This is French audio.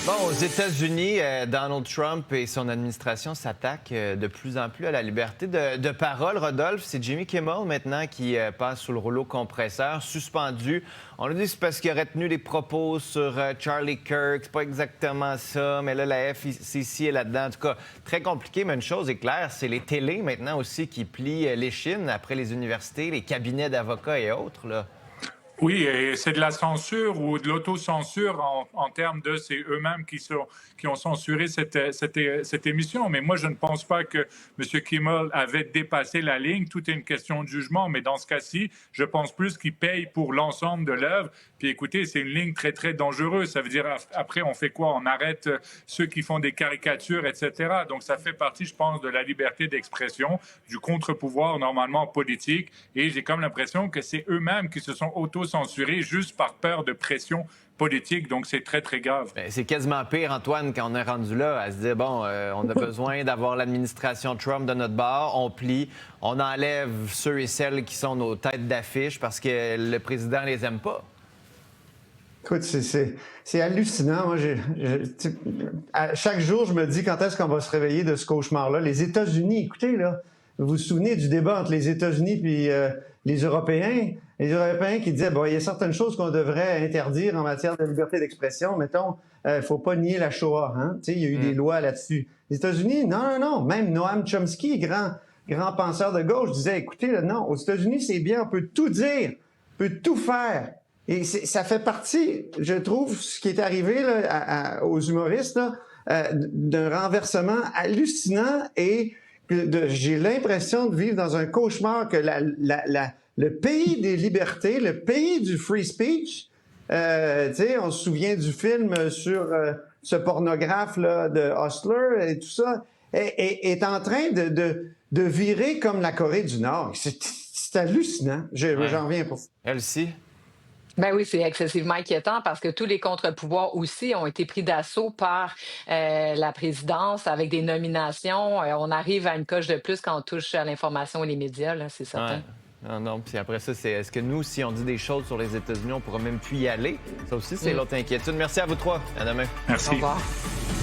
Bon, aux États-Unis, Donald Trump et son administration s'attaquent de plus en plus à la liberté de parole. Rodolphe, c'est Jimmy Kimmel maintenant qui passe sous le rouleau compresseur, suspendu. On a dit que c'est parce qu'il aurait tenu des propos sur Charlie Kirk. C'est pas exactement ça, mais là, la FCC est là-dedans. En tout cas, très compliqué, mais une chose est claire, c'est les télés maintenant aussi qui plient l'échine après les universités, les cabinets d'avocats et autres, là. Oui, et c'est de la censure ou de l'autocensure en termes de c'est eux-mêmes qui ont censuré cette émission. Mais moi, je ne pense pas que M. Kimmel avait dépassé la ligne. Tout est une question de jugement. Mais dans ce cas-ci, je pense plus qu'il paye pour l'ensemble de l'œuvre. Puis écoutez, c'est une ligne très, très dangereuse. Ça veut dire, après, on fait quoi? On arrête ceux qui font des caricatures, etc. Donc, ça fait partie, je pense, de la liberté d'expression, du contre-pouvoir normalement politique. Et j'ai comme l'impression que c'est eux-mêmes qui se sont auto-censurés juste par peur de pression politique. Donc, c'est très, très grave. Bien, c'est quasiment pire, Antoine, quand on est rendu là, à se dire, bon, on a besoin d'avoir l'administration Trump de notre bord, on plie, on enlève ceux et celles qui sont nos têtes d'affiche parce que le président les aime pas. Écoute, c'est hallucinant. Moi, chaque jour, je me dis quand est-ce qu'on va se réveiller de ce cauchemar-là. Les États-Unis, écoutez, là, vous vous souvenez du débat entre les États-Unis et les Européens? Les Européens qui disaient, bon, il y a certaines choses qu'on devrait interdire en matière de liberté d'expression. Mettons, faut pas nier la Shoah. Hein? Tu sais, il y a eu des lois là-dessus. Les États-Unis, non. Même Noam Chomsky, grand penseur de gauche, disait, écoutez, là, non, aux États-Unis, c'est bien, on peut tout dire, on peut tout faire. Et ça fait partie, je trouve, ce qui est arrivé là, aux humoristes, d'un renversement hallucinant et j'ai l'impression de vivre dans un cauchemar que le pays des libertés, le pays du free speech, on se souvient du film sur ce pornographe là, de Hustler et tout ça, est en train de virer comme la Corée du Nord. C'est hallucinant. J'en reviens pas. Elsie? Ben oui, c'est excessivement inquiétant parce que tous les contre-pouvoirs aussi ont été pris d'assaut par la présidence avec des nominations. On arrive à une coche de plus quand on touche à l'information et les médias, là, c'est certain. Ouais. Non. Puis après ça, c'est est-ce que nous, si on dit des choses sur les États-Unis, on pourra même plus y aller? Ça aussi, c'est l'autre inquiétude. Merci à vous trois. À demain. Merci. Au revoir.